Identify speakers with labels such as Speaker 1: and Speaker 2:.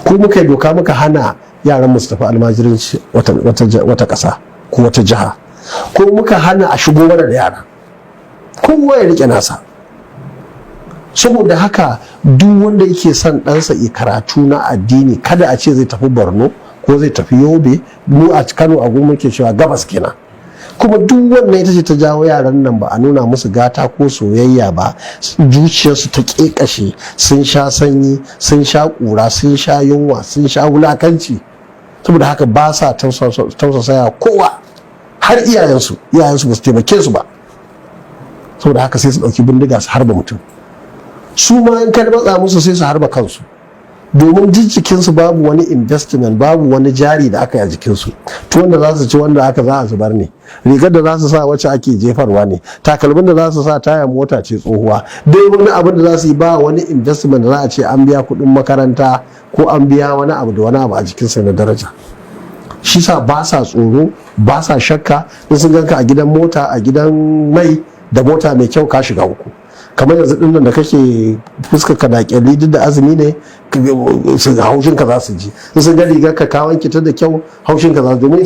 Speaker 1: ko muka yi doka muka hana yaran mu su tafi almajiranci wata ƙasa ko wata jiha, ko muka hana a shigo mana da yara, kowa ya rike nasa. Saboda haka duk wanda yake son ɗansa ya karatu na addini, kada a ce zai tafi Borno ko zai tafi Yobe, mu a Kano a goma ke cewa gabas kenan. Kuma duk wannan ita ce ta jawo yaran nan ba a nuna musu gata ko soyayya ba, zuciyarsu ta ƙeƙashe, sun sha sanyi, sun sha ƙura, sun sha yunwa, sun sha wulakanci. Saboda haka ba sa tausasaya kowa, har iyayensu ba su taimake su ba. Saboda haka sai su ɗauki bindiga su harba mutum. Su ma in ka matsa musu sai su harba kansu, domin jikinsu babu wani investment, babu wani jari da aka yi a jikinsu. To wanda za su ci, wanda aka za a zubar ne, rigar da za su sa wacce ake jefarwa ne, takalmin da za su sa taya mota ce tsohuwa, dai wani abin da za su yi ba wani investment da za a ce an biya kuɗin makaranta ko an biya wani abu da wani abu a jikinsa na daraja. Shi sa ba sa tsoro, ba sa shakka. In sun ganka a gidan mota, a gidan mai da mota mai kyau, ka shiga uku. Kamar yanzu dinnan da kake fuskar ka da kyalli, duk da azumi ne, haushin ka za su ji. In sun ga rigar ka wanke ta da kyau, haushin ka za su, domin